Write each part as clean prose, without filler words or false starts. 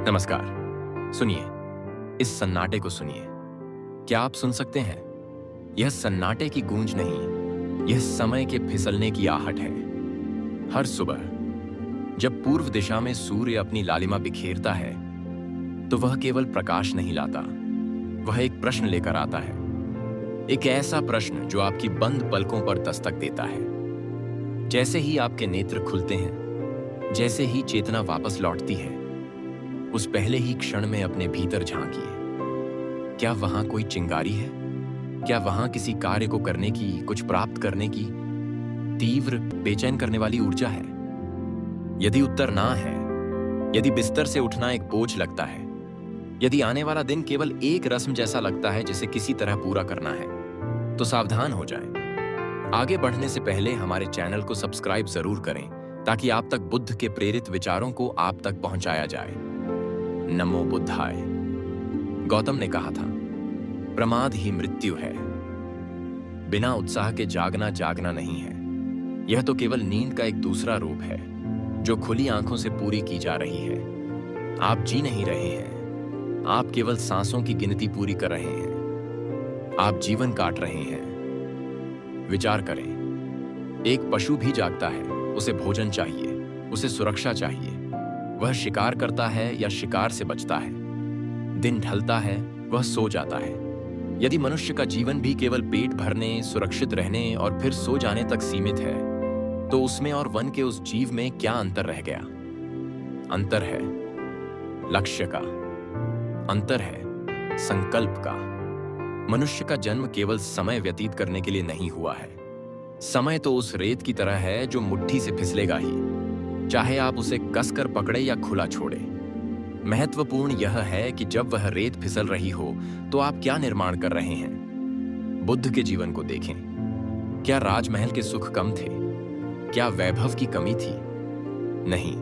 नमस्कार। सुनिए, इस सन्नाटे को सुनिए। क्या आप सुन सकते हैं? यह सन्नाटे की गूंज नहीं, यह समय के फिसलने की आहट है। हर सुबह जब पूर्व दिशा में सूर्य अपनी लालिमा बिखेरता है, तो वह केवल प्रकाश नहीं लाता, वह एक प्रश्न लेकर आता है। एक ऐसा प्रश्न जो आपकी बंद पलकों पर दस्तक देता है। जैसे ही आपके नेत्र खुलते हैं, जैसे ही चेतना वापस लौटती है, उस पहले ही क्षण में अपने भीतर झांकिए। क्या वहां कोई चिंगारी है? क्या वहां किसी कार्य को करने की, कुछ प्राप्त करने की तीव्र, बेचैन करने वाली ऊर्जा है? यदि उत्तर ना है, यदि बिस्तर से उठना एक बोझ लगता है, यदि आने वाला दिन केवल एक रस्म जैसा लगता है जिसे किसी तरह पूरा करना है, तो सावधान हो जाएं। आगे बढ़ने से पहले हमारे चैनल को सब्सक्राइब जरूर करें, ताकि आप तक बुद्ध के प्रेरित विचारों को आप तक पहुंचाया जाए। नमो बुद्धाय। गौतम ने कहा था, प्रमाद ही मृत्यु है। बिना उत्साह के जागना नहीं है। यह तो केवल नींद का एक दूसरा रूप है, जो खुली आंखों से पूरी की जा रही है। आप जी नहीं रहे हैं, आप केवल सांसों की गिनती पूरी कर रहे हैं। आप जीवन काट रहे हैं। विचार करें, एक पशु भी जागता है, उसे भोजन चाहिए, उसे सुरक्षा चाहिए। वह शिकार करता है या शिकार से बचता है। दिन ढलता है, वह सो जाता है। यदि मनुष्य का जीवन भी केवल पेट भरने, सुरक्षित रहने और फिर सो जाने तक सीमित है, तो उसमें और वन के उस जीव में क्या अंतर रह गया? अंतर है लक्ष्य का, अंतर है संकल्प का। मनुष्य का जन्म केवल समय व्यतीत करने के लिए नहीं हुआ है। समय तो उस रेत की तरह है जो मुट्ठी से फिसलेगा ही, चाहे आप उसे कसकर पकड़े या खुला छोड़े। महत्वपूर्ण यह है कि जब वह रेत फिसल रही हो, तो आप क्या निर्माण कर रहे हैं। बुद्ध के जीवन को देखें। क्या राजमहल के सुख कम थे? क्या वैभव की कमी थी? नहीं,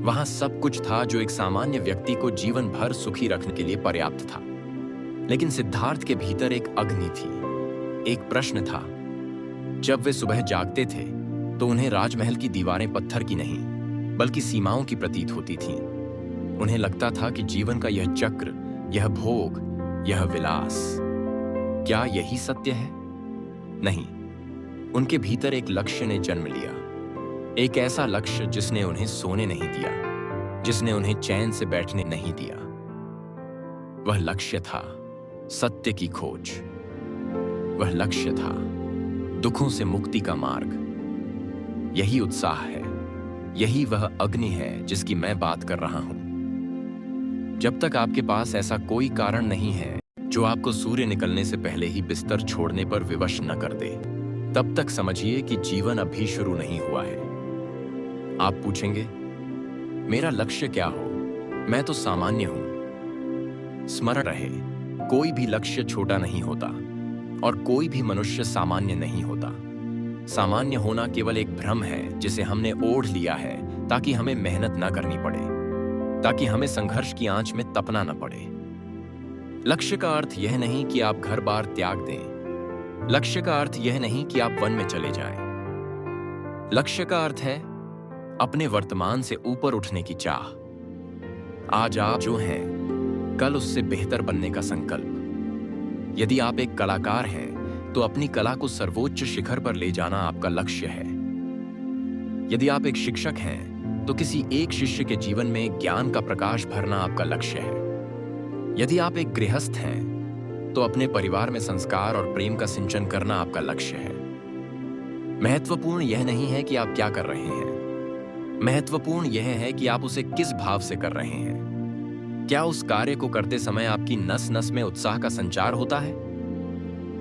वहां सब कुछ था जो एक सामान्य व्यक्ति को जीवन भर सुखी रखने के लिए पर्याप्त था। लेकिन सिद्धार्थ के भीतर एक अग्नि थी, एक प्रश्न था। जब वे सुबह जागते थे, तो उन्हें राजमहल की दीवारें पत्थर की नहीं, बल्कि सीमाओं की प्रतीत होती थीं। उन्हें लगता था कि जीवन का यह चक्र, यह भोग, यह विलास, क्या यही सत्य है? नहीं, उनके भीतर एक लक्ष्य ने जन्म लिया। एक ऐसा लक्ष्य जिसने उन्हें सोने नहीं दिया, जिसने उन्हें चैन से बैठने नहीं दिया। वह लक्ष्य था सत्य की खोज। वह लक्ष्य था दुखों से मुक्ति का मार्ग। यही उत्साह है, यही वह अग्नि है जिसकी मैं बात कर रहा हूं। जब तक आपके पास ऐसा कोई कारण नहीं है जो आपको सूर्य निकलने से पहले ही बिस्तर छोड़ने पर विवश न कर दे, तब तक समझिए कि जीवन अभी शुरू नहीं हुआ है। आप पूछेंगे, मेरा लक्ष्य क्या हो? मैं तो सामान्य हूं। स्मरण रहे, कोई भी लक्ष्य छोटा नहीं होता और कोई भी मनुष्य सामान्य नहीं होता। सामान्य होना केवल एक भ्रम है जिसे हमने ओढ़ लिया है, ताकि हमें मेहनत न करनी पड़े, ताकि हमें संघर्ष की आंच में तपना न पड़े। लक्ष्य का अर्थ यह नहीं कि आप घर बार त्याग दें। लक्ष्य का अर्थ यह नहीं कि आप वन में चले जाएं। लक्ष्य का अर्थ है अपने वर्तमान से ऊपर उठने की चाह। आज आप जो हैं, कल उससे बेहतर बनने का संकल्प। यदि आप एक कलाकार हैं, तो अपनी कला को सर्वोच्च शिखर पर ले जाना आपका लक्ष्य है। यदि आप एक शिक्षक हैं, तो किसी एक शिष्य के जीवन में ज्ञान का प्रकाश भरना आपका लक्ष्य है। यदि आप एक गृहस्थ हैं, तो अपने परिवार में संस्कार और प्रेम का सिंचन करना आपका लक्ष्य है। महत्वपूर्ण यह नहीं है कि आप क्या कर रहे हैं, महत्वपूर्ण यह है कि आप उसे किस भाव से कर रहे हैं। क्या उस कार्य को करते समय आपकी नस नस में उत्साह का संचार होता है?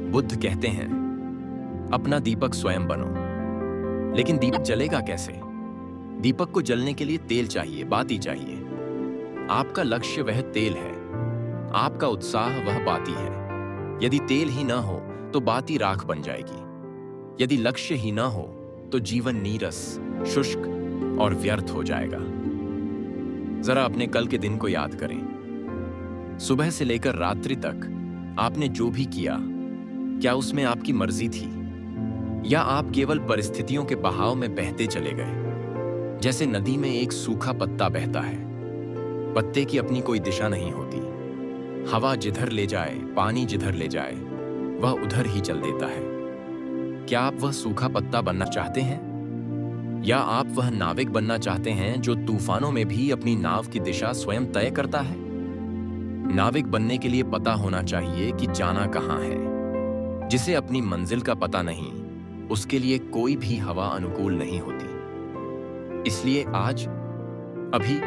बुद्ध कहते हैं, अपना दीपक स्वयं बनो। लेकिन दीपक जलेगा कैसे? दीपक को जलने के लिए तेल चाहिए, बाती चाहिए। आपका लक्ष्य वह तेल है, आपका उत्साह वह बाती है। यदि तेल ही ना हो, तो बाती राख बन जाएगी। यदि लक्ष्य ही ना हो, तो जीवन नीरस, शुष्क और व्यर्थ हो जाएगा। जरा अपने कल के दिन को याद करें। सुबह से लेकर रात्रि तक आपने जो भी किया, क्या उसमें आपकी मर्जी थी, या आप केवल परिस्थितियों के बहाव में बहते चले गए, जैसे नदी में एक सूखा पत्ता बहता है? पत्ते की अपनी कोई दिशा नहीं होती। हवा जिधर ले जाए, पानी जिधर ले जाए, वह उधर ही चल देता है। क्या आप वह सूखा पत्ता बनना चाहते हैं, या आप वह नाविक बनना चाहते हैं जो तूफानों में भी अपनी नाव की दिशा स्वयं तय करता है? नाविक बनने के लिए पता होना चाहिए कि जाना कहां है। जिसे अपनी मंजिल का पता नहीं, उसके लिए कोई भी हवा अनुकूल नहीं होती। इसलिए आज, अभी,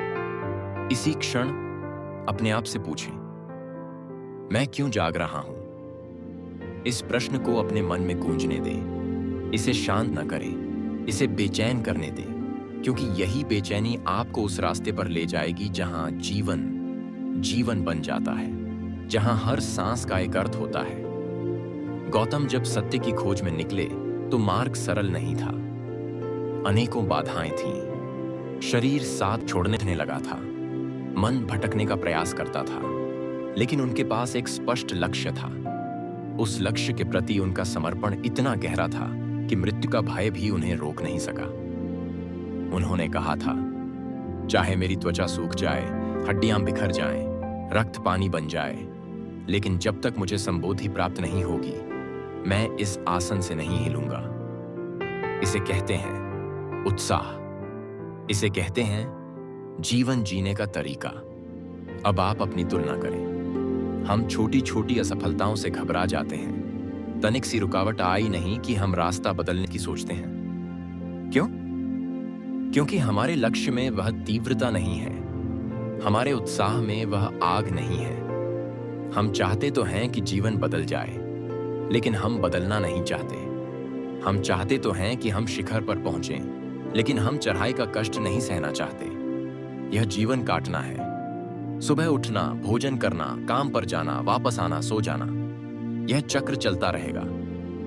इसी क्षण अपने आप से पूछें, मैं क्यों जाग रहा हूं? इस प्रश्न को अपने मन में गूंजने दें। इसे शांत न करें, इसे बेचैन करने दें, क्योंकि यही बेचैनी आपको उस रास्ते पर ले जाएगी जहां जीवन जीवन बन जाता है, जहां हर सांस का एक अर्थ होता है। गौतम जब सत्य की खोज में निकले तो मार्ग सरल नहीं था। अनेकों बाधाएं थीं। शरीर साथ छोड़ने लगा था, मन भटकने का प्रयास करता था, लेकिन उनके पास एक स्पष्ट लक्ष्य था। उस लक्ष्य के प्रति उनका समर्पण इतना गहरा था कि मृत्यु का भय भी उन्हें रोक नहीं सका। उन्होंने कहा था, चाहे मेरी त्वचा सूख जाए, हड्डियां बिखर जाएं, रक्त पानी बन जाए, लेकिन जब तक मुझे संबोधि प्राप्त नहीं होगी, मैं इस आसन से नहीं हिलूंगा। इसे कहते हैं उत्साह, इसे कहते हैं जीवन जीने का तरीका। अब आप अपनी तुलना करें। हम छोटी छोटी असफलताओं से घबरा जाते हैं। तनिक सी रुकावट आई नहीं कि हम रास्ता बदलने की सोचते हैं। क्यों? क्योंकि हमारे लक्ष्य में वह तीव्रता नहीं है, हमारे उत्साह में वह आग नहीं है। हम चाहते तो हैं कि जीवन बदल जाए, लेकिन हम बदलना नहीं चाहते। हम चाहते तो हैं कि हम शिखर पर पहुंचें, लेकिन हम चढ़ाई का कष्ट नहीं सहना चाहते। यह जीवन काटना है। सुबह उठना, भोजन करना, काम पर जाना, वापस आना, सो जाना, यह चक्र चलता रहेगा।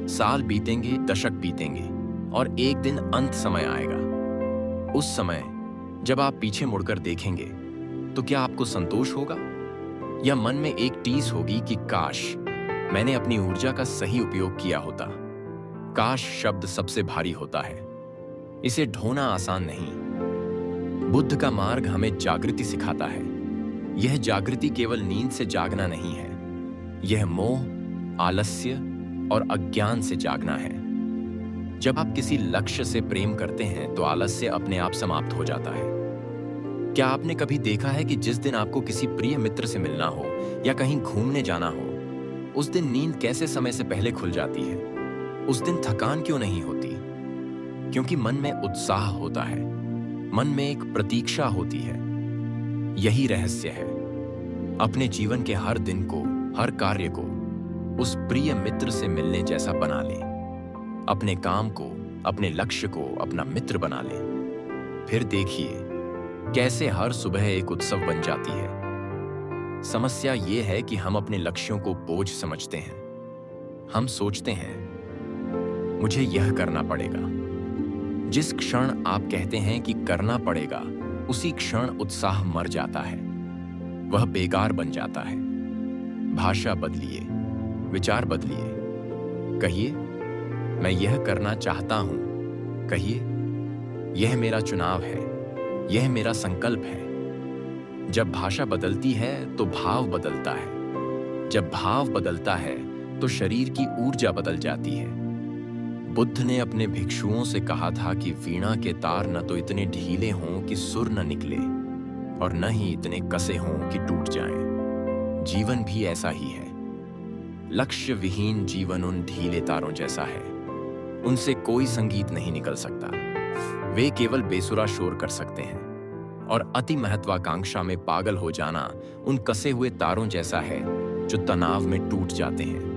साल बीतेंगे, दशक बीतेंगे, और एक दिन अंत समय आएगा। उस समय जब आप पीछे मुड़कर देखेंगे तो क्या आपको संतोष होगा, या मन में एक टीस होगी कि काश मैंने अपनी ऊर्जा का सही उपयोग किया होता। काश शब्द सबसे भारी होता है। इसे ढोना आसान नहीं। बुद्ध का मार्ग हमें जागृति सिखाता है। यह जागृति केवल नींद से जागना नहीं है, यह मोह, आलस्य और अज्ञान से जागना है। जब आप किसी लक्ष्य से प्रेम करते हैं तो आलस्य अपने आप समाप्त हो जाता है। क्या आपने कभी देखा है कि जिस दिन आपको किसी प्रिय मित्र से मिलना हो या कहीं घूमने जाना हो, उस दिन नींद कैसे समय से पहले खुल जाती है? उस दिन थकान क्यों नहीं होती? क्योंकि मन में उत्साह होता है, मन में एक प्रतीक्षा होती है। यही रहस्य है। अपने जीवन के हर दिन को, हर कार्य को उस प्रिय मित्र से मिलने जैसा बना लें। अपने काम को, अपने लक्ष्य को अपना मित्र बना लें। फिर देखिए कैसे हर सुबह एक उत्सव बन जाती है। समस्या यह है कि हम अपने लक्ष्यों को बोझ समझते हैं। हम सोचते हैं मुझे यह करना पड़ेगा। जिस क्षण आप कहते हैं कि करना पड़ेगा, उसी क्षण उत्साह मर जाता है, वह बेकार बन जाता है। भाषा बदलिए, विचार बदलिए। कहिए मैं यह करना चाहता हूं। कहिए यह मेरा चुनाव है, यह मेरा संकल्प है। जब भाषा बदलती है तो भाव बदलता है। जब भाव बदलता है तो शरीर की ऊर्जा बदल जाती है। बुद्ध ने अपने भिक्षुओं से कहा था कि वीणा के तार न तो इतने ढीले हों कि सुर न निकले, और न ही इतने कसे हों कि टूट जाएं। जीवन भी ऐसा ही है। लक्ष्य विहीन जीवन उन ढीले तारों जैसा है। उनसे कोई संगीत नहीं निकल सकता। वे केवल बेसुरा शोर कर सकते हैं। और अति महत्वाकांक्षा में पागल हो जाना उन कसे हुए तारों जैसा है जो तनाव में टूट जाते हैं।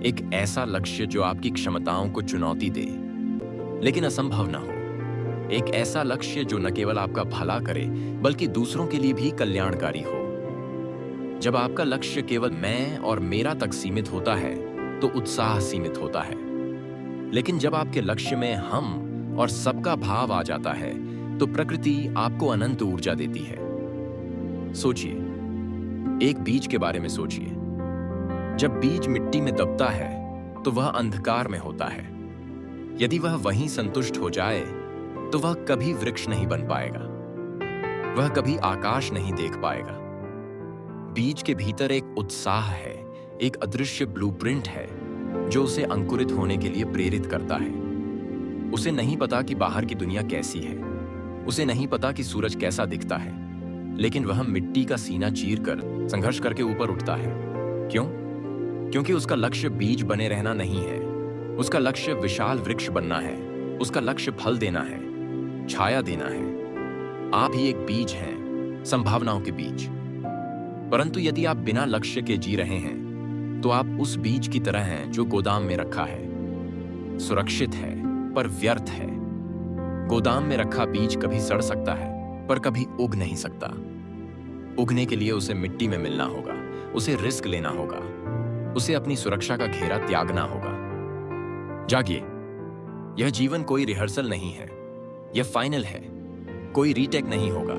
एक ऐसा लक्ष्य जो आपकी क्षमताओं को चुनौती दे लेकिन असंभव ना हो। एक ऐसा लक्ष्य जो न केवल आपका भला करे बल्कि दूसरों के लिए भी कल्याणकारी हो। जब आपका लक्ष्य केवल मैं और मेरा तक सीमित होता है तो उत्साह सीमित होता है, लेकिन जब आपके लक्ष्य में हम और सबका भाव आ जाता है तो प्रकृति आपको अनंत ऊर्जा देती है। सोचिए, एक बीज के बारे में सोचिए। जब बीज मिट्टी में दबता है तो वह अंधकार में होता है। यदि वह वहीं संतुष्ट हो जाए तो वह कभी वृक्ष नहीं बन पाएगा। वह कभी आकाश नहीं देख पाएगा। बीज के भीतर एक उत्साह है, एक अदृश्य ब्लूप्रिंट है जो उसे अंकुरित होने के लिए प्रेरित करता है। उसे नहीं पता कि बाहर की दुनिया कैसी है, उसे नहीं पता कि सूरज कैसा दिखता है, लेकिन वह मिट्टी का सीना चीरकर संघर्ष करके ऊपर उठता है। क्यों? क्योंकि उसका लक्ष्य बीज बने रहना नहीं है, उसका लक्ष्य विशाल वृक्ष बनना है, उसका लक्ष्य फल देना है, छाया देना है। आप ही एक बीज हैं, संभावनाओं के बीज। परंतु यदि आप बिना लक्ष्य के जी रहे हैं तो आप उस बीज की तरह हैं जो गोदाम में रखा है, सुरक्षित है पर व्यर्थ है। गोदाम में रखा बीज कभी सड़ सकता है पर कभी उग नहीं सकता। उगने के लिए उसे मिट्टी में मिलना होगा, उसे रिस्क लेना होगा, उसे अपनी सुरक्षा का घेरा त्यागना होगा। जागिए, यह जीवन कोई रिहर्सल नहीं है, यह फाइनल है, कोई रीटेक नहीं होगा।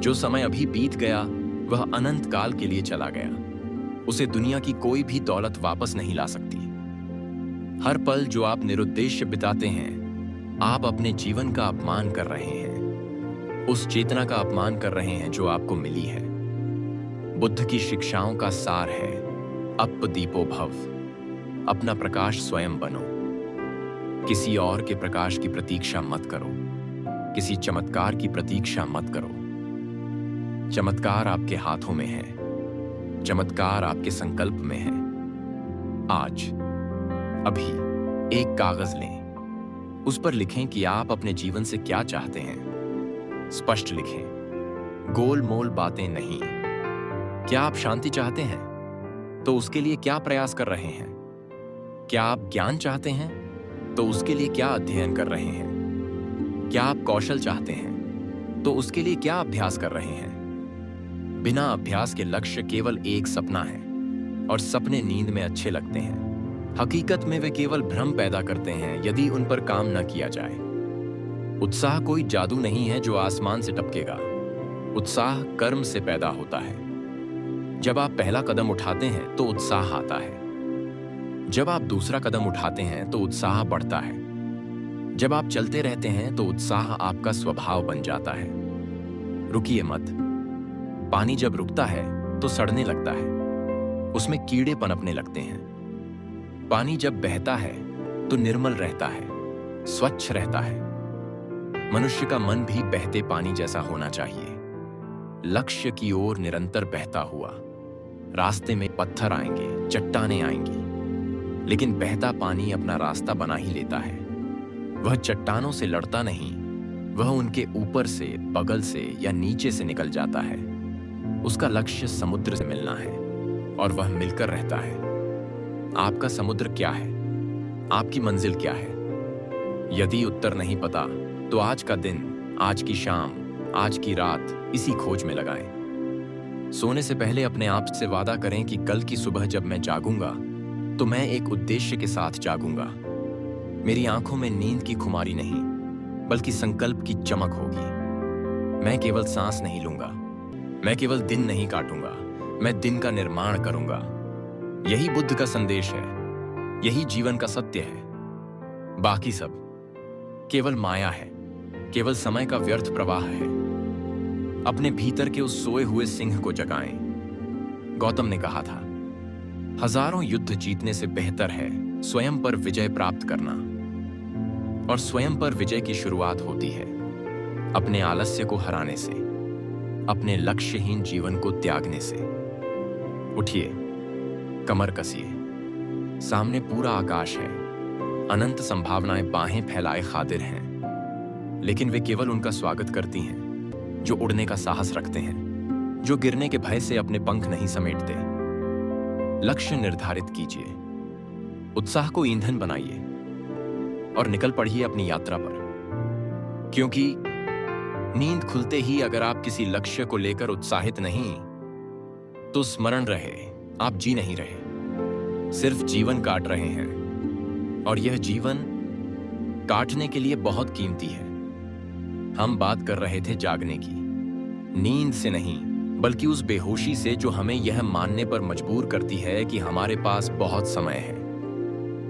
जो समय अभी बीत गया वह अनंत काल के लिए चला गया। उसे दुनिया की कोई भी दौलत वापस नहीं ला सकती। हर पल जो आप निरुद्देश्य बिताते हैं, आप अपने जीवन का अपमान कर रहे हैं, उस चेतना का अपमान कर रहे हैं जो आपको मिली है। बुद्ध की शिक्षाओं का सार है अप दीपो भव, अपना प्रकाश स्वयं बनो। किसी और के प्रकाश की प्रतीक्षा मत करो, किसी चमत्कार की प्रतीक्षा मत करो। चमत्कार आपके हाथों में है, चमत्कार आपके संकल्प में है। आज, अभी एक कागज लें, उस पर लिखें कि आप अपने जीवन से क्या चाहते हैं। स्पष्ट लिखें, गोल-मोल बातें नहीं। क्या आप शांति चाहते हैं तो उसके लिए क्या प्रयास कर रहे हैं? क्या आप ज्ञान चाहते हैं तो उसके लिए क्या अध्ययन कर रहे हैं? क्या आप कौशल चाहते हैं तो उसके लिए क्या अभ्यास कर रहे हैं? बिना अभ्यास के लक्ष्य केवल एक सपना है, और सपने नींद में अच्छे लगते हैं। हकीकत में वे केवल भ्रम पैदा करते हैं यदि उन पर काम न किया जाए। उत्साह कोई जादू नहीं है जो आसमान से टपकेगा। उत्साह कर्म से पैदा होता है। जब आप पहला कदम उठाते हैं तो उत्साह आता है। जब आप दूसरा कदम उठाते हैं तो उत्साह बढ़ता है। जब आप चलते रहते हैं तो उत्साह आपका स्वभाव बन जाता है। रुकिए मत। पानी जब रुकता है तो सड़ने लगता है, उसमें कीड़े पनपने लगते हैं। पानी जब बहता है तो निर्मल रहता है, स्वच्छ रहता है। मनुष्य का मन भी बहते पानी जैसा होना चाहिए, लक्ष्य की ओर निरंतर बहता हुआ। रास्ते में पत्थर आएंगे, चट्टानें आएंगी, लेकिन बहता पानी अपना रास्ता बना ही लेता है। वह चट्टानों से लड़ता नहीं, वह उनके ऊपर से, बगल से या नीचे से निकल जाता है। उसका लक्ष्य समुद्र से मिलना है और वह मिलकर रहता है। आपका समुद्र क्या है? आपकी मंजिल क्या है? यदि उत्तर नहीं पता तो आज का दिन, आज की शाम, आज की रात इसी खोज में लगाएं। सोने से पहले अपने आप से वादा करें कि कल की सुबह जब मैं जागूंगा तो मैं एक उद्देश्य के साथ जागूंगा। मेरी आंखों में नींद की खुमारी नहीं, बल्कि संकल्प की चमक होगी। मैं केवल सांस नहीं लूंगा, मैं केवल दिन नहीं काटूंगा, मैं दिन का निर्माण करूंगा। यही बुद्ध का संदेश है, यही जीवन का सत्य है। बाकी सब केवल माया है, केवल समय का व्यर्थ प्रवाह है। अपने भीतर के उस सोए हुए सिंह को जगाएं। गौतम ने कहा था, हजारों युद्ध जीतने से बेहतर है स्वयं पर विजय प्राप्त करना। और स्वयं पर विजय की शुरुआत होती है अपने आलस्य को हराने से, अपने लक्ष्यहीन जीवन को त्यागने से। उठिए, कमर कसिए, सामने पूरा आकाश है, अनंत संभावनाएं बाहें फैलाए खातिर हैं, लेकिन वे केवल उनका स्वागत करती हैं जो उड़ने का साहस रखते हैं, जो गिरने के भय से अपने पंख नहीं समेटते। लक्ष्य निर्धारित कीजिए, उत्साह को ईंधन बनाइए और निकल पड़िए अपनी यात्रा पर। क्योंकि नींद खुलते ही अगर आप किसी लक्ष्य को लेकर उत्साहित नहीं, तो स्मरण रहे आप जी नहीं रहे, सिर्फ जीवन काट रहे हैं। और यह जीवन काटने के लिए बहुत कीमती है। हम बात कर रहे थे जागने की, नींद से नहीं, बल्कि उस बेहोशी से जो हमें यह मानने पर मजबूर करती है कि हमारे पास बहुत समय है।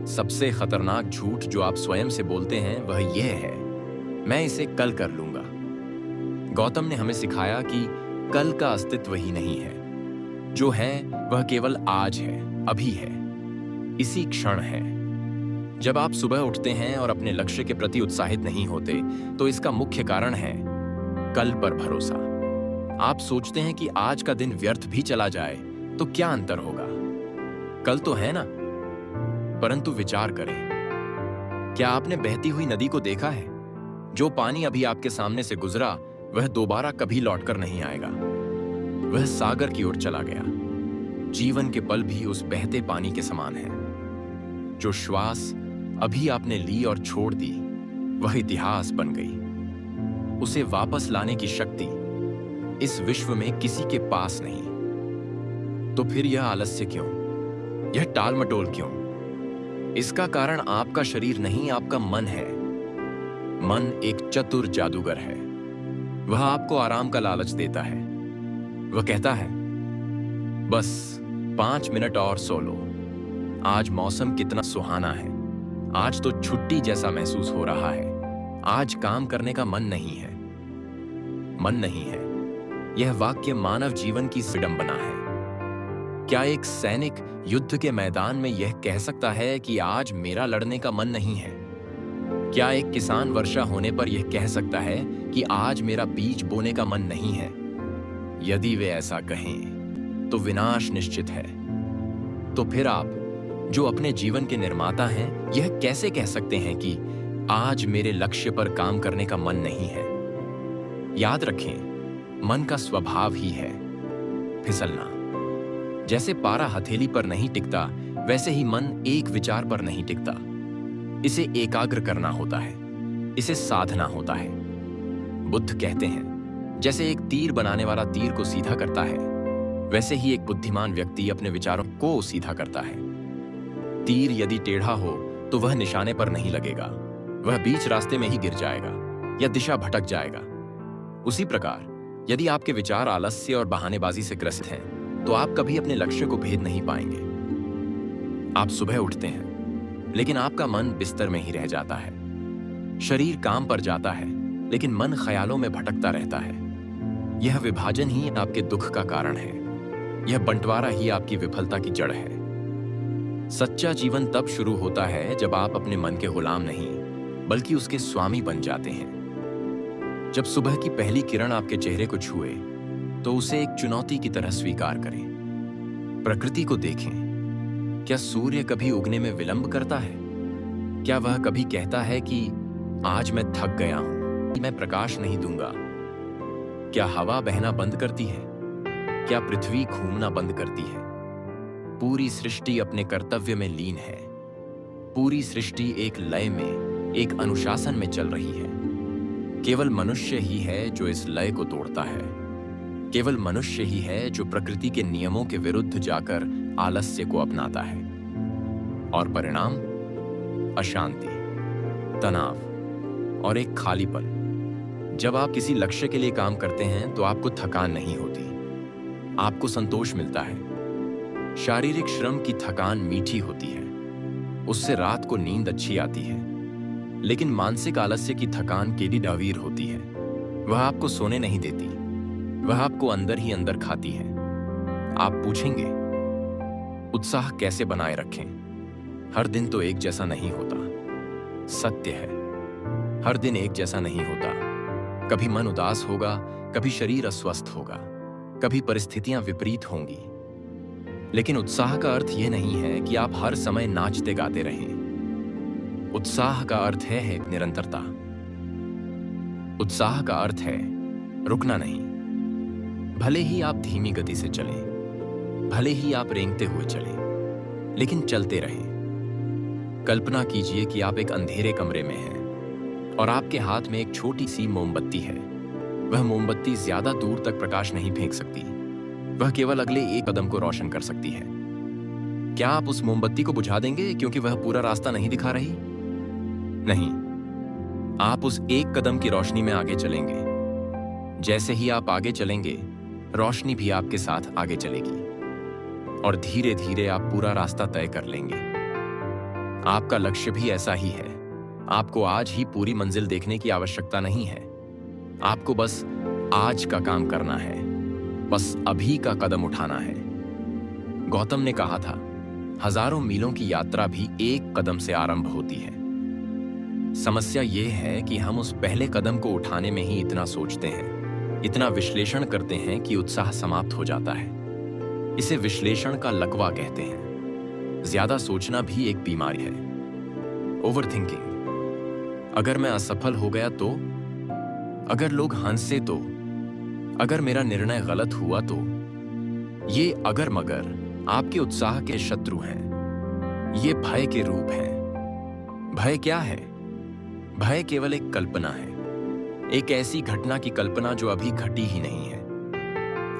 सबसे खतरनाक झूठ जो आप स्वयं से बोलते हैं वह यह है, मैं इसे कल कर लूंगा। गौतम ने हमें सिखाया कि कल का अस्तित्व ही नहीं है, जो है वह केवल आज है, अभी है, इसी क्षण है। जब आप सुबह उठते हैं और अपने लक्ष्य के प्रति उत्साहित नहीं होते, तो इसका मुख्य कारण है कल पर भरोसा। आप सोचते हैं कि आज का दिन व्यर्थ भी चला जाए तो क्या अंतर होगा, कल तो है ना। परंतु विचार करें, क्या आपने बहती हुई नदी को देखा है? जो पानी अभी आपके सामने से गुजरा वह दोबारा कभी लौटकर नहीं आएगा, वह सागर की ओर चला गया। जीवन के पल भी उस बहते पानी के समान है। जो श्वास अभी आपने ली और छोड़ दी वह इतिहास बन गई। उसे वापस लाने की शक्ति इस विश्व में किसी के पास नहीं। तो फिर यह आलस्य क्यों, यह टालमटोल क्यों? इसका कारण आपका शरीर नहीं, आपका मन है। मन एक चतुर जादूगर है। वह आपको आराम का लालच देता है। वह कहता है, बस 5 मिनट और सो लो। आज मौसम कितना सुहाना है, आज तो छुट्टी जैसा महसूस हो रहा है, आज काम करने का मन नहीं है। मन नहीं है, यह वाक्य मानव जीवन की विडंबना है। क्या एक सैनिक युद्ध के मैदान में यह कह सकता है कि आज मेरा लड़ने का मन नहीं है? क्या एक किसान वर्षा होने पर यह कह सकता है कि आज मेरा बीज बोने का मन नहीं है? यदि वे ऐसा कहें तो विनाश निश्चित है। तो फिर आप जो अपने जीवन के निर्माता हैं, यह कैसे कह सकते हैं कि आज मेरे लक्ष्य पर काम करने का मन नहीं है? याद रखें, मन का स्वभाव ही है फिसलना। जैसे पारा हथेली पर नहीं टिकता, वैसे ही मन एक विचार पर नहीं टिकता। इसे एकाग्र करना होता है, इसे साधना होता है। बुद्ध कहते हैं, जैसे एक तीर बनाने वाला तीर को सीधा करता है, वैसे ही एक बुद्धिमान व्यक्ति अपने विचारों को सीधा करता है। तीर यदि टेढ़ा हो तो वह निशाने पर नहीं लगेगा, वह बीच रास्ते में ही गिर जाएगा या दिशा भटक जाएगा। उसी प्रकार यदि आपके विचार आलस्य और बहानेबाजी से ग्रसित हैं, तो आप कभी अपने लक्ष्य को भेद नहीं पाएंगे। आप सुबह उठते हैं, लेकिन आपका मन बिस्तर में ही रह जाता है। शरीर काम पर जाता है, लेकिन मन ख्यालों में भटकता रहता है। यह विभाजन ही आपके दुख का कारण है। यह बंटवारा ही आपकी विफलता की जड़ है। सच्चा जीवन तब शुरू होता है जब आप अपने मन के गुलाम नहीं, बल्कि उसके स्वामी बन जाते हैं। जब सुबह की पहली किरण आपके चेहरे को छुए, तो उसे एक चुनौती की तरह स्वीकार करें। प्रकृति को देखें। क्या सूर्य कभी उगने में विलंब करता है? क्या वह कभी कहता है कि आज मैं थक गया हूं, मैं प्रकाश नहीं दूंगा? क्या हवा बहना बंद करती है? क्या पृथ्वी घूमना बंद करती है? पूरी सृष्टि अपने कर्तव्य में लीन है। पूरी सृष्टि एक लय में, एक अनुशासन में चल रही है। केवल मनुष्य ही है जो इस लय को तोड़ता है। केवल मनुष्य ही है जो प्रकृति के नियमों के विरुद्ध जाकर आलस्य को अपनाता है। और परिणाम अशांति, तनाव और एक खालीपन। जब आप किसी लक्ष्य के लिए काम करते हैं तो आपको थकान नहीं होती, आपको संतोष मिलता है। शारीरिक श्रम की थकान मीठी होती है, उससे रात को नींद अच्छी आती है। लेकिन मानसिक आलस्य की थकान केडी डावीर होती है। वह आपको सोने नहीं देती, वह आपको अंदर ही अंदर खाती है। आप पूछेंगे, उत्साह कैसे बनाए रखें? हर दिन तो एक जैसा नहीं होता। सत्य है, हर दिन एक जैसा नहीं होता। कभी मन उदास होगा, कभी शरीर अस्वस्थ होगा, कभी परिस्थितियां विपरीत होंगी। लेकिन उत्साह का अर्थ यह नहीं है कि आप हर समय नाचते गाते रहें। उत्साह का अर्थ है निरंतरता। उत्साह का अर्थ है रुकना नहीं। भले ही आप धीमी गति से चलें, भले ही आप रेंगते हुए चलें, लेकिन चलते रहें। कल्पना कीजिए कि आप एक अंधेरे कमरे में हैं और आपके हाथ में एक छोटी सी मोमबत्ती है। वह मोमबत्ती ज्यादा दूर तक प्रकाश नहीं फेंक सकती, वह केवल अगले एक कदम को रोशन कर सकती है। क्या आप उस मोमबत्ती को बुझा देंगे क्योंकि वह पूरा रास्ता नहीं दिखा रही? नहीं, आप उस एक कदम की रोशनी में आगे चलेंगे। जैसे ही आप आगे चलेंगे, रोशनी भी आपके साथ आगे चलेगी और धीरे धीरे आप पूरा रास्ता तय कर लेंगे। आपका लक्ष्य भी ऐसा ही है। आपको आज ही पूरी मंजिल देखने की आवश्यकता नहीं है। आपको बस आज का काम करना है, बस अभी का कदम उठाना है। गौतम ने कहा था, हजारों मीलों की यात्रा भी एक कदम से आरंभ होती है। समस्या यह है कि हम उस पहले कदम को उठाने में ही इतना सोचते हैं, इतना विश्लेषण करते हैं कि उत्साह समाप्त हो जाता है। इसे विश्लेषण का लकवा कहते हैं। ज्यादा सोचना भी एक बीमारी है। Over thinking. अगर मैं असफल हो गया तो, अगर लोग हंसे तो, अगर मेरा निर्णय गलत हुआ तो, ये अगर मगर आपके उत्साह के शत्रु हैं। ये भय के रूप हैं। भय क्या है? भय केवल एक कल्पना है, एक ऐसी घटना की कल्पना जो अभी घटी ही नहीं है।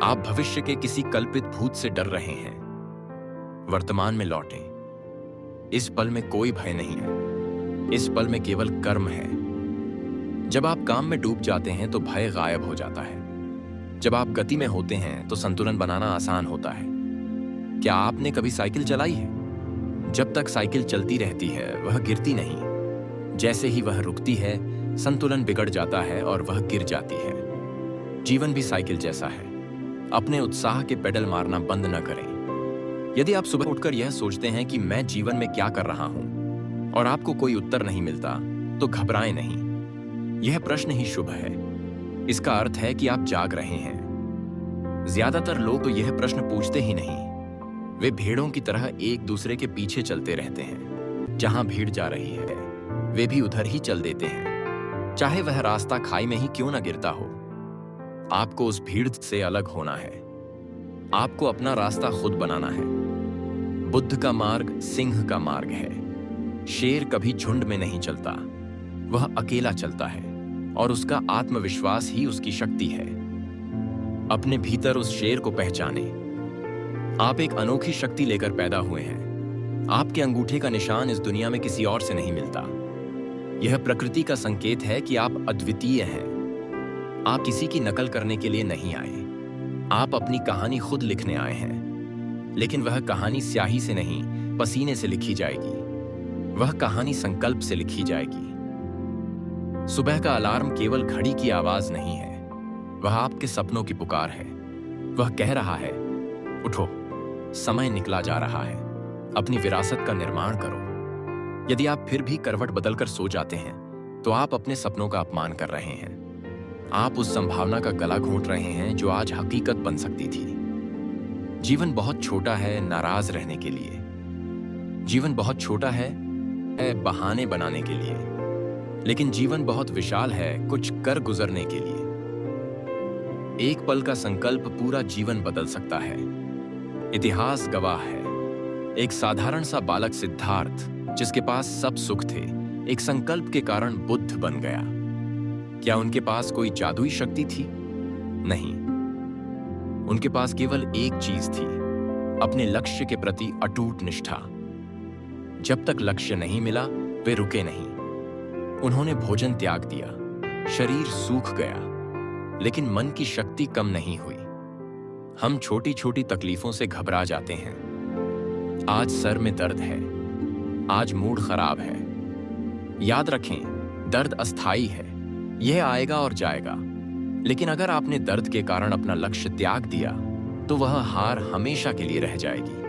आप भविष्य के किसी कल्पित भूत से डर रहे हैं। वर्तमान में लौटें। इस पल में कोई भय नहीं है, इस पल में केवल कर्म है। जब आप काम में डूब जाते हैं तो भय गायब हो जाता है। जब आप गति में होते हैं तो संतुलन बनाना आसान होता है। क्या आपने कभी साइकिल चलाई है? जब तक साइकिल चलती रहती है वह गिरती नहीं। जैसे ही वह रुकती है संतुलन बिगड़ जाता है और वह गिर जाती है। जीवन भी साइकिल जैसा है। अपने उत्साह के पेडल मारना बंद न करें। यदि आप सुबह उठकर यह सोचते हैं कि मैं जीवन में क्या कर रहा हूं और आपको कोई उत्तर नहीं मिलता तो घबराएं नहीं। यह प्रश्न ही शुभ है। इसका अर्थ है कि आप जाग रहे हैं। ज्यादातर लोग तो यह प्रश्न पूछते ही नहीं। वे भेड़ों की तरह एक दूसरे के पीछे चलते रहते हैं। जहां भीड़ जा रही है वे भी उधर ही चल देते हैं, चाहे वह रास्ता खाई में ही क्यों ना गिरता हो। आपको उस भीड़ से अलग होना है। आपको अपना रास्ता खुद बनाना है। बुद्ध का मार्ग सिंह का मार्ग है। शेर कभी झुंड में नहीं चलता, वह अकेला चलता है और उसका आत्मविश्वास ही उसकी शक्ति है। अपने भीतर उस शेर को पहचाने। आप एक अनोखी शक्ति लेकर पैदा हुए हैं। आपके अंगूठे का निशान इस दुनिया में किसी और से नहीं मिलता। यह प्रकृति का संकेत है कि आप अद्वितीय हैं। आप किसी की नकल करने के लिए नहीं आए। आप अपनी कहानी खुद लिखने आए हैं। लेकिन वह कहानी स्याही से नहीं, पसीने से लिखी जाएगी। वह कहानी संकल्प से लिखी जाएगी। सुबह का अलार्म केवल घड़ी की आवाज नहीं है, वह आपके सपनों की पुकार है। वह कह रहा है, उठो, समय निकला जा रहा है, अपनी विरासत का निर्माण करो। यदि आप फिर भी करवट बदलकर सो जाते हैं तो आप अपने सपनों का अपमान कर रहे हैं। आप उस संभावना का गला घोंट रहे हैं जो आज हकीकत बन सकती थी। जीवन बहुत छोटा है नाराज रहने के लिए। जीवन बहुत छोटा है बहाने बनाने के लिए। लेकिन जीवन बहुत विशाल है कुछ कर गुजरने के लिए। एक पल का संकल्प पूरा जीवन बदल सकता है। इतिहास गवाह है। एक साधारण सा बालक सिद्धार्थ, जिसके पास सब सुख थे, एक संकल्प के कारण बुद्ध बन गया। क्या उनके पास कोई जादुई शक्ति थी? नहीं। उनके पास केवल एक चीज थी, अपने लक्ष्य के प्रति अटूट निष्ठा। जब तक लक्ष्य नहीं मिला वे रुके नहीं। उन्होंने भोजन त्याग दिया, शरीर सूख गया, लेकिन मन की शक्ति कम नहीं हुई। हम छोटी छोटी तकलीफों से घबरा जाते हैं। आज सर में दर्द है, आज मूड खराब है। याद रखें, दर्द अस्थाई है, यह आएगा और जाएगा। लेकिन अगर आपने दर्द के कारण अपना लक्ष्य त्याग दिया तो वह हार हमेशा के लिए रह जाएगी।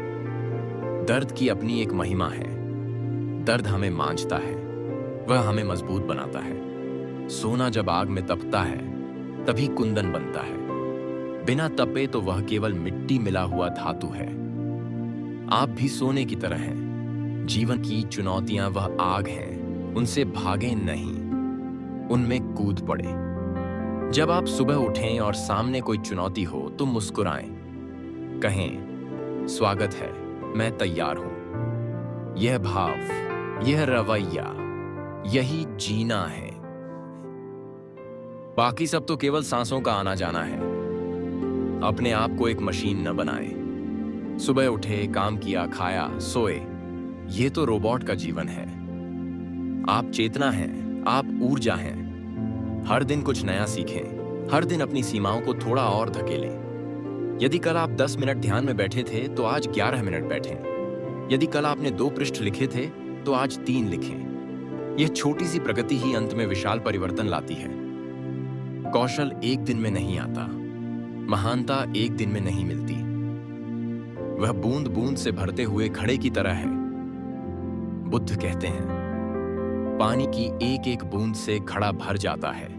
दर्द की अपनी एक महिमा है। दर्द हमें मांझता है, वह हमें मजबूत बनाता है। सोना जब आग में तपता है तभी कुंदन बनता है। बिना तपे तो वह केवल मिट्टी मिला हुआ धातु है। आप भी सोने की तरह हैं। जीवन की चुनौतियां वह आग हैं, उनसे भागें नहीं, उनमें कूद पड़े। जब आप सुबह उठें और सामने कोई चुनौती हो तो मुस्कुराएं। कहें, स्वागत है, मैं तैयार हूं। यह भाव, यह रवैया, यही जीना है। बाकी सब तो केवल सांसों का आना जाना है। अपने आप को एक मशीन न बनाएं। सुबह उठे, काम किया, खाया, सोए, ये तो रोबोट का जीवन है। आप चेतना हैं, आप ऊर्जा हैं। हर दिन कुछ नया सीखें, हर दिन अपनी सीमाओं को थोड़ा और धकेलें। यदि कल आप 10 मिनट ध्यान में बैठे थे तो आज 11 मिनट बैठें। यदि कल आपने 2 पृष्ठ लिखे थे तो आज 3 लिखें। यह छोटी सी प्रगति ही अंत में विशाल परिवर्तन लाती है। कौशल एक दिन में नहीं आता, महानता एक दिन में नहीं मिलती। वह बूंद बूंद से भरते हुए घड़े की तरह है। बुद्ध कहते हैं, पानी की एक एक बूंद से घड़ा भर जाता है।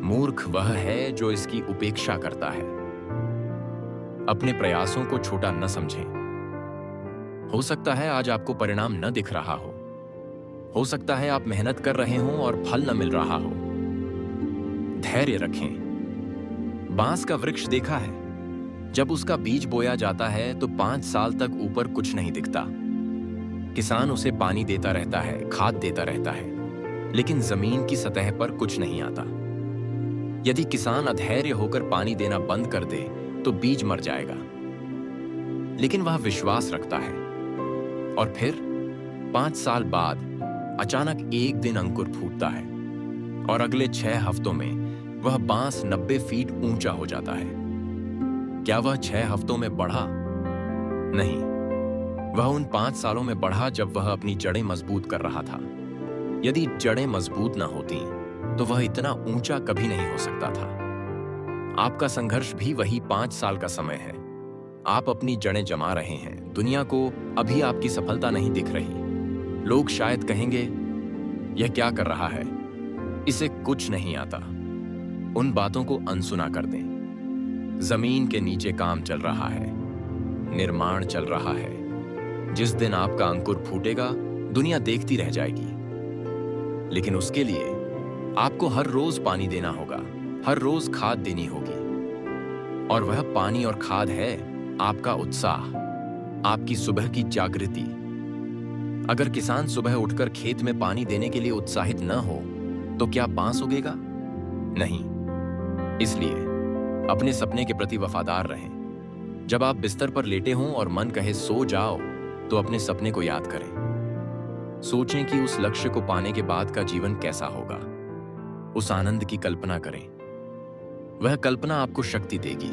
मूर्ख वह है जो इसकी उपेक्षा करता है। अपने प्रयासों को छोटा न समझें। हो सकता है आज आपको परिणाम न दिख रहा हो सकता है आप मेहनत कर रहे हों और फल न मिल रहा हो। धैर्य रखें। बांस का वृक्ष देखा है, जब उसका बीज बोया जाता है तो 5 साल तक ऊपर कुछ नहीं दिखता। किसान उसे पानी देता रहता है, खाद देता रहता है, लेकिन जमीन की सतह पर कुछ नहीं आता। यदि किसान अधैर्य होकर पानी देना बंद कर दे तो बीज मर जाएगा, लेकिन वह विश्वास रखता है और फिर 5 साल बाद अचानक एक दिन अंकुर फूटता है और अगले 6 हफ्तों में वह बांस 90 फीट ऊंचा हो जाता है। क्या वह 6 हफ्तों में बढ़ा? नहीं, वह उन 5 सालों में बढ़ा जब वह अपनी जड़ें मजबूत कर रहा था। यदि जड़ें मजबूत ना होती तो वह इतना ऊंचा कभी नहीं हो सकता था। आपका संघर्ष भी वही 5 साल का समय है। आप अपनी जड़ें जमा रहे हैं। दुनिया को अभी आपकी सफलता नहीं दिख रही। लोग शायद कहेंगे, यह क्या कर रहा है, इसे कुछ नहीं आता। उन बातों को अनसुना कर दें। जमीन के नीचे काम चल रहा है, निर्माण चल रहा है। जिस दिन आपका अंकुर फूटेगा, दुनिया देखती रह जाएगी। लेकिन उसके लिए आपको हर रोज पानी देना होगा, हर रोज खाद देनी होगी। और वह पानी और खाद है आपका उत्साह, आपकी सुबह की जागृति। अगर किसान सुबह उठकर खेत में पानी देने के लिए उत्साहित न हो तो क्या बांस उगेगा? नहीं। इसलिए अपने सपने के प्रति वफादार रहें। जब आप बिस्तर पर लेटे हों और मन कहे सो जाओ, तो अपने सपने को याद करें। सोचें कि उस लक्ष्य को पाने के बाद का जीवन कैसा होगा। उस आनंद की कल्पना करें। वह कल्पना आपको शक्ति देगी।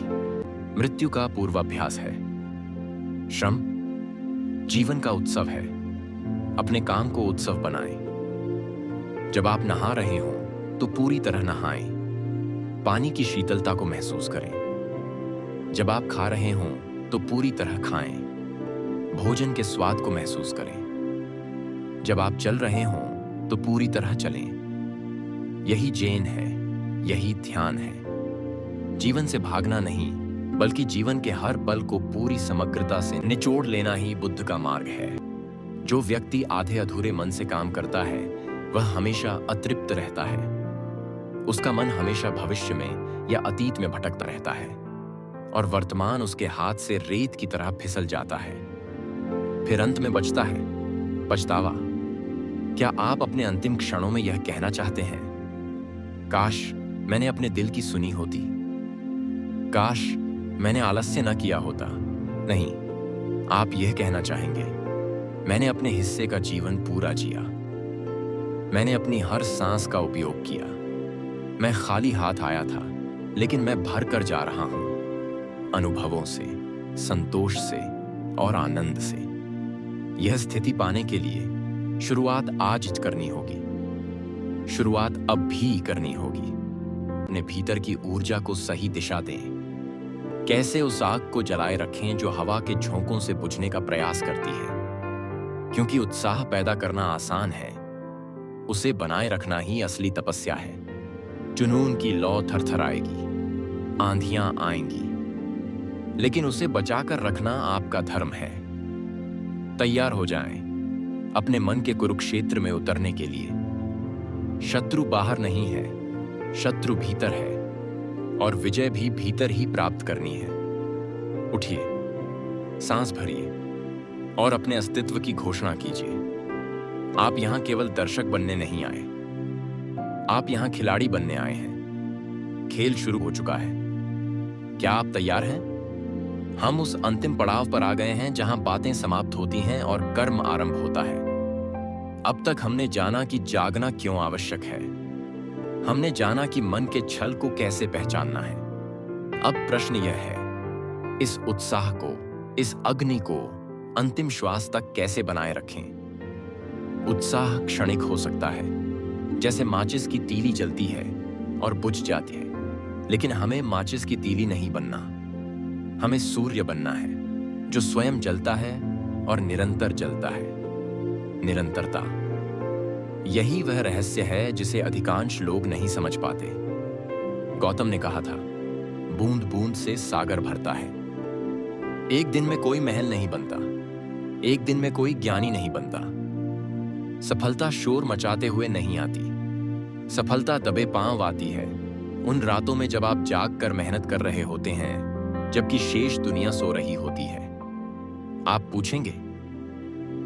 मृत्यु का पूर्वाभ्यास है। श्रम जीवन का उत्सव है। अपने काम को उत्सव बनाएं। जब आप नहा रहे हों तो पूरी तरह नहाएं। पानी की शीतलता को महसूस करें। जब आप खा रहे हों तो पूरी तरह खाएं। भोजन के स्वाद को महसूस करें। जब आप चल रहे हों तो पूरी तरह चलें। यही जैन है, यही ध्यान है। जीवन से भागना नहीं, बल्कि जीवन के हर पल को पूरी समग्रता से निचोड़ लेना ही बुद्ध का मार्ग है। जो व्यक्ति आधे अधूरे मन से काम करता है, वह हमेशा अतृप्त रहता है। उसका मन हमेशा भविष्य में या अतीत में भटकता रहता है और वर्तमान उसके हाथ से रेत की तरह फिसल जाता है। फिर अंत में बचता है पछतावा। क्या आप अपने अंतिम क्षणों में यह कहना चाहते हैं, काश मैंने अपने दिल की सुनी होती, काश मैंने आलस्य न किया होता? नहीं, आप यह कहना चाहेंगे, मैंने अपने हिस्से का जीवन पूरा जिया। मैंने अपनी हर सांस का उपयोग किया। मैं खाली हाथ आया था, लेकिन मैं भर कर जा रहा हूं, अनुभवों से, संतोष से और आनंद से। यह स्थिति पाने के लिए शुरुआत आज करनी होगी। शुरुआत अब भी करनी होगी। अपने भीतर की ऊर्जा को सही दिशा दें। कैसे उस आग को जलाए रखें जो हवा के झोंकों से बुझने का प्रयास करती है। क्योंकि उत्साह पैदा करना आसान है, उसे बनाए रखना ही असली तपस्या है। जुनून की लौ थरथराएगी, आंधियां आएंगी, लेकिन उसे बचाकर रखना आपका धर्म है। तैयार हो जाएं अपने मन के कुरुक्षेत्र में उतरने के लिए। शत्रु बाहर नहीं है, शत्रु भीतर है और विजय भी भीतर ही प्राप्त करनी है। उठिए, सांस भरिए और अपने अस्तित्व की घोषणा कीजिए। आप यहां केवल दर्शक बनने नहीं आए, आप यहां खिलाड़ी बनने आए हैं। खेल शुरू हो चुका है। क्या आप तैयार हैं? हम उस अंतिम पड़ाव पर आ गए हैं जहां बातें समाप्त होती हैं और कर्म आरंभ होता है। अब तक हमने जाना कि जागना क्यों आवश्यक है। हमने जाना कि मन के छल को कैसे पहचानना है। अब प्रश्न यह है, इस उत्साह को, इस अग्नि को अंतिम श्वास तक कैसे बनाए रखें। उत्साह क्षणिक हो सकता है, जैसे माचिस की तीली जलती है, और बुझ जाती है। लेकिन हमें माचिस की तीली नहीं बनना, हमें सूर्य बनना है जो स्वयं जलता है और निरंतर जलता है। निरंतरता, यही वह रहस्य है जिसे अधिकांश लोग नहीं समझ पाते। गौतम ने कहा था, बूंद बूंद से सागर भरता है। एक दिन में कोई महल नहीं बनता, एक दिन में कोई ज्ञानी नहीं बनता। सफलता शोर मचाते हुए नहीं आती, सफलता दबे पांव आती है उन रातों में जब आप जाग कर मेहनत कर रहे होते हैं, जबकि शेष दुनिया सो रही होती है। आप पूछेंगे,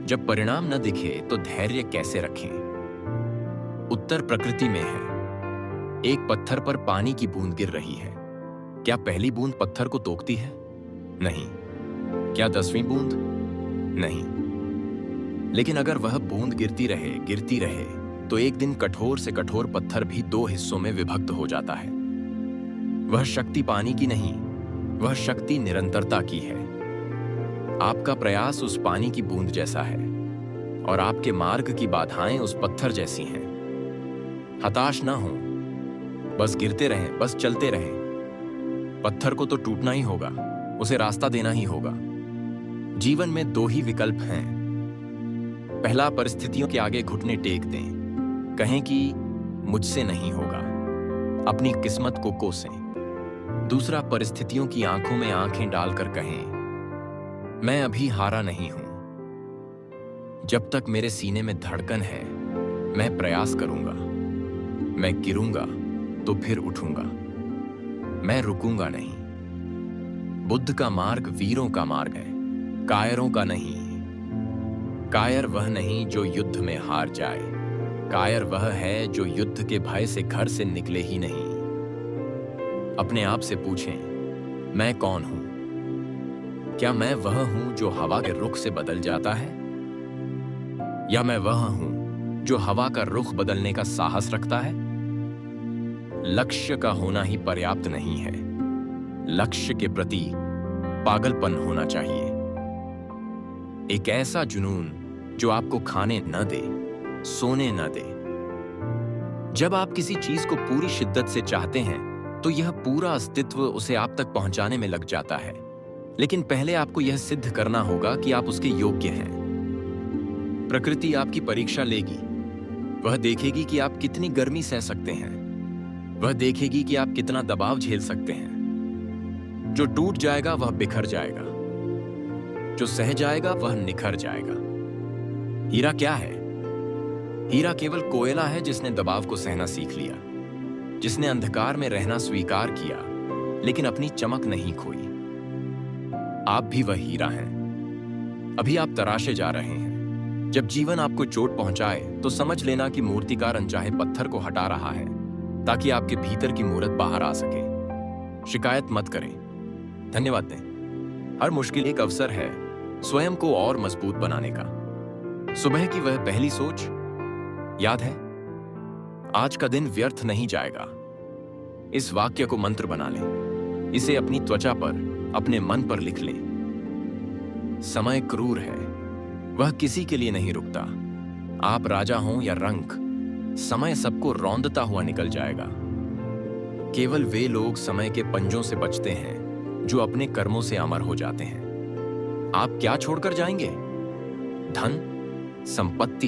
जब परिणाम न दिखे तो धैर्य कैसे रखें? उत्तर प्रकृति में है। एक पत्थर पर पानी की बूंद गिर रही है, क्या पहली बूंद पत्थर को तोड़ती है? नहीं। क्या 10वीं बूंद? नहीं। लेकिन अगर वह बूंद गिरती रहे तो एक दिन कठोर से कठोर पत्थर भी 2 हिस्सों में विभक्त हो जाता है। वह शक्ति पानी की नहीं, वह शक्ति निरंतरता की है। आपका प्रयास उस पानी की बूंद जैसा है और आपके मार्ग की बाधाएं उस पत्थर जैसी हैं। हताश ना हो, बस गिरते रहें, बस चलते रहें। पत्थर को तो टूटना ही होगा, उसे रास्ता देना ही होगा। जीवन में 2 ही विकल्प हैं। पहला, परिस्थितियों के आगे घुटने टेक दें, कहें कि मुझसे नहीं होगा, अपनी किस्मत को कोसें। दूसरा, परिस्थितियों की आंखों में आंखें डालकर कहें, मैं अभी हारा नहीं हूं। जब तक मेरे सीने में धड़कन है, मैं प्रयास करूंगा। मैं गिरूंगा तो फिर उठूंगा, मैं रुकूंगा नहीं। बुद्ध का मार्ग वीरों का मार्ग है, कायरों का नहीं। कायर वह नहीं जो युद्ध में हार जाए, कायर वह है जो युद्ध के भय से घर से निकले ही नहीं। अपने आप से पूछें, मैं कौन हूं? क्या मैं वह हूं जो हवा के रुख से बदल जाता है, या मैं वह हूं जो हवा का रुख बदलने का साहस रखता है? लक्ष्य का होना ही पर्याप्त नहीं है, लक्ष्य के प्रति पागलपन होना चाहिए। एक ऐसा जुनून जो आपको खाने न दे, सोने न दे। जब आप किसी चीज को पूरी शिद्दत से चाहते हैं तो यह पूरा अस्तित्व उसे आप तक पहुंचाने में लग जाता है। लेकिन पहले आपको यह सिद्ध करना होगा कि आप उसके योग्य हैं। प्रकृति आपकी परीक्षा लेगी, वह देखेगी कि आप कितनी गर्मी सह सकते हैं, वह देखेगी कि आप कितना दबाव झेल सकते हैं। जो टूट जाएगा वह बिखर जाएगा, जो सह जाएगा वह निखर जाएगा। हीरा क्या है? हीरा केवल कोयला है जिसने दबाव को सहना सीख लिया, जिसने अंधकार में रहना स्वीकार किया लेकिन अपनी चमक नहीं खोई। आप भी वह हीरा हैं। अभी आप तराशे जा रहे हैं। जब जीवन आपको चोट पहुंचाए तो समझ लेना कि मूर्तिकार अनचाहे पत्थर को हटा रहा है ताकि आपके भीतर की मूरत बाहर आ सके। शिकायत मत करें, धन्यवाद दें। हर मुश्किल एक अवसर है स्वयं को और मजबूत बनाने का। सुबह की वह पहली सोच याद है, आज का दिन व्यर्थ नहीं जाएगा। इस वाक्य को मंत्र बना लें, इसे अपनी त्वचा पर, अपने मन पर लिख लें। समय क्रूर है, वह किसी के लिए नहीं रुकता। आप राजा हों या रंक, समय सबको रौंदता हुआ निकल जाएगा। केवल वे लोग समय के पंजों से बचते हैं जो अपने कर्मों से अमर हो जाते हैं। आप क्या छोड़कर जाएंगे? धन, संपत्ति,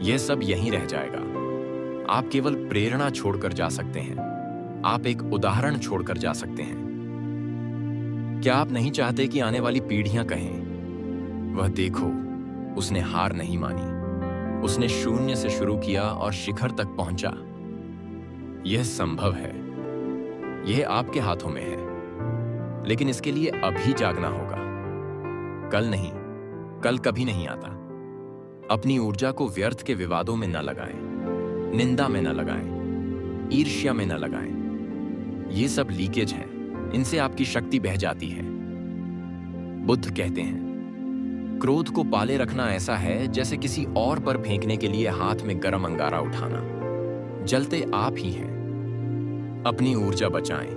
यह सब यहीं रह जाएगा। आप केवल प्रेरणा छोड़कर जा सकते हैं, आप एक उदाहरण छोड़कर जा सकते हैं। क्या आप नहीं चाहते कि आने वाली पीढ़ियां कहें, वह देखो, उसने हार नहीं मानी, उसने शून्य से शुरू किया और शिखर तक पहुंचा। यह संभव है, यह आपके हाथों में है, लेकिन इसके लिए अभी जागना होगा। कल नहीं, कल कभी नहीं आता। अपनी ऊर्जा को व्यर्थ के विवादों में न लगाएं, निंदा में न लगाएं, ईर्ष्या में न लगाएं। ये सब लीकेज हैं, इनसे आपकी शक्ति बह जाती है। बुद्ध कहते हैं, क्रोध को पाले रखना ऐसा है जैसे किसी और पर फेंकने के लिए हाथ में गर्म अंगारा उठाना। जलते आप ही हैं। अपनी ऊर्जा बचाएं,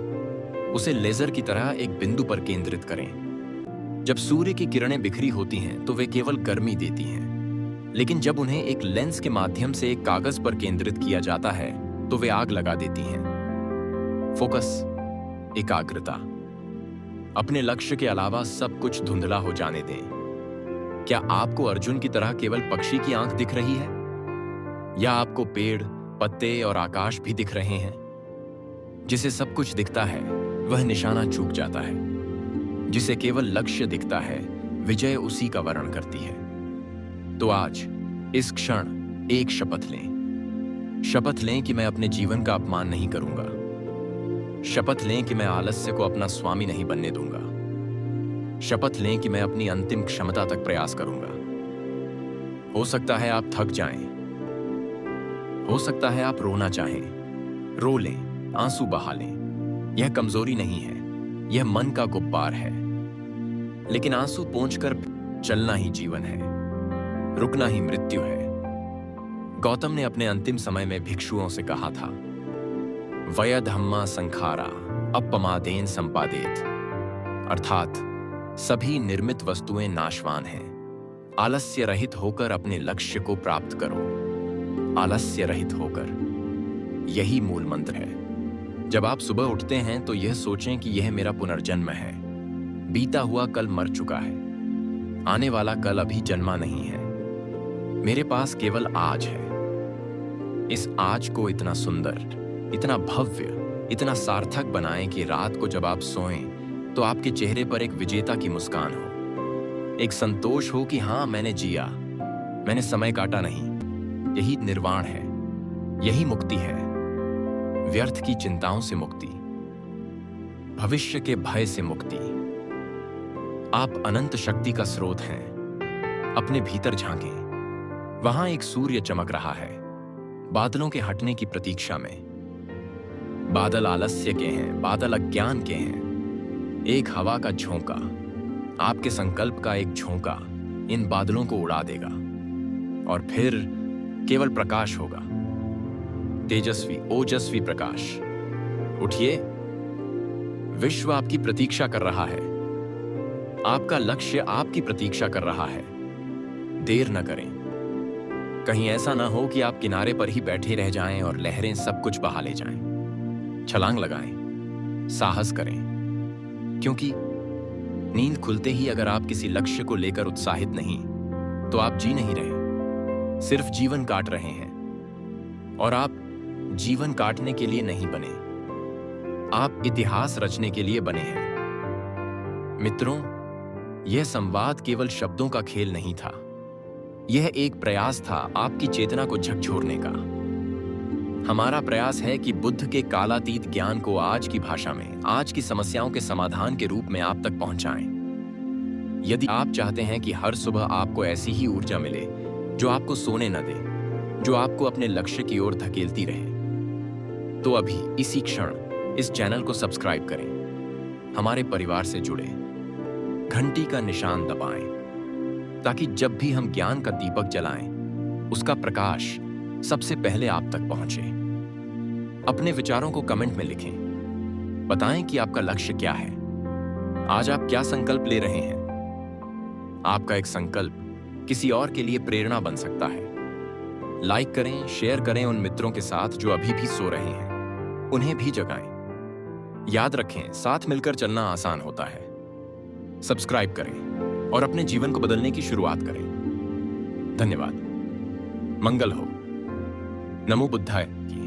उसे लेजर की तरह एक बिंदु पर केंद्रित करें। जब सूर्य की किरणें बिखरी होती हैं तो वे केवल गर्मी देती हैं, लेकिन जब उन्हें एक लेंस के माध्यम से एक कागज पर केंद्रित किया जाता है तो वे आग लगा देती हैं। फोकस, एकाग्रता। अपने लक्ष्य के अलावा सब कुछ धुंधला हो जाने दें। क्या आपको अर्जुन की तरह केवल पक्षी की आंख दिख रही है, या आपको पेड़, पत्ते और आकाश भी दिख रहे हैं? जिसे सब कुछ दिखता है वह निशाना चूक जाता है। जिसे केवल लक्ष्य दिखता है, विजय उसी का वर्ण करती है। तो आज इस क्षण एक शपथ लें। शपथ लें कि मैं अपने जीवन का अपमान नहीं करूंगा। शपथ लें कि मैं आलस्य को अपना स्वामी नहीं बनने दूंगा। शपथ लें कि मैं अपनी अंतिम क्षमता तक प्रयास करूंगा। हो सकता है आप थक जाएं, हो सकता है आप रोना चाहें। रो लें, आंसू बहा लें। यह कमजोरी नहीं है, यह मन का गुब्बार है। लेकिन आंसू पोंछकर चलना ही जीवन है, रुकना ही मृत्यु है। गौतम ने अपने अंतिम समय में भिक्षुओं से कहा था, वय धम्मा संखारा अपमादेन संपादेत, अर्थात सभी निर्मित वस्तुएं नाशवान हैं। आलस्य रहित होकर अपने लक्ष्य को प्राप्त करो। आलस्य रहित होकर, यही मूल मंत्र है। जब आप सुबह उठते हैं तो यह सोचें कि यह मेरा पुनर्जन्म है। बीता हुआ कल मर चुका है, आने वाला कल अभी जन्मा नहीं है। मेरे पास केवल आज है। इस आज को इतना सुंदर, इतना भव्य, इतना सार्थक बनाएं कि रात को जब आप सोएं तो आपके चेहरे पर एक विजेता की मुस्कान हो, एक संतोष हो कि हां, मैंने जिया, मैंने समय काटा नहीं। यही निर्वाण है, यही मुक्ति है। व्यर्थ की चिंताओं से मुक्ति, भविष्य के भय से मुक्ति। आप अनंत शक्ति का स्रोत हैं। अपने भीतर झांकें, वहां एक सूर्य चमक रहा है, बादलों के हटने की प्रतीक्षा में। बादल आलस्य के हैं, बादल अज्ञान के हैं। एक हवा का झोंका, आपके संकल्प का एक झोंका इन बादलों को उड़ा देगा, और फिर केवल प्रकाश होगा। तेजस्वी, ओजस्वी प्रकाश। उठिए, विश्व आपकी प्रतीक्षा कर रहा है। आपका लक्ष्य आपकी प्रतीक्षा कर रहा है। देर न करें। कहीं ऐसा ना हो कि आप किनारे पर ही बैठे रह जाएं और लहरें सब कुछ बहा ले जाएं। छलांग लगाएं, साहस करें, क्योंकि नींद खुलते ही अगर आप किसी लक्ष्य को लेकर उत्साहित नहीं, तो आप जी नहीं रहे, सिर्फ जीवन काट रहे हैं। और आप जीवन काटने के लिए नहीं बने, आप इतिहास रचने के लिए बने हैं। मित्रों, यह संवाद केवल शब्दों का खेल नहीं था। यह एक प्रयास था आपकी चेतना को झकझोरने का। हमारा प्रयास है कि बुद्ध के कालातीत ज्ञान को आज की भाषा में, आज की समस्याओं के समाधान के रूप में आप तक पहुंचाएं। यदि आप चाहते हैं कि हर सुबह आपको ऐसी ही ऊर्जा मिले जो आपको सोने न दे, जो आपको अपने लक्ष्य की ओर धकेलती रहे, तो अभी इसी क्षण इस चैनल को सब्सक्राइब करें, हमारे परिवार से जुड़े, घंटी का निशान दबाएं, ताकि जब भी हम ज्ञान का दीपक जलाएं, उसका प्रकाश सबसे पहले आप तक पहुंचे। अपने विचारों को कमेंट में लिखें। बताएं कि आपका लक्ष्य क्या है। आज आप क्या संकल्प ले रहे हैं? आपका एक संकल्प किसी और के लिए प्रेरणा बन सकता है। लाइक करें, शेयर करें उन मित्रों के साथ जो अभी भी सो रहे हैं। उन्हें भी जगाएं। याद रखें, साथ मिलकर चलना आसान होता है। सब्सक्राइब करें और अपने जीवन को बदलने की शुरुआत करें। धन्यवाद। मंगल हो। नमो बुद्धाय की।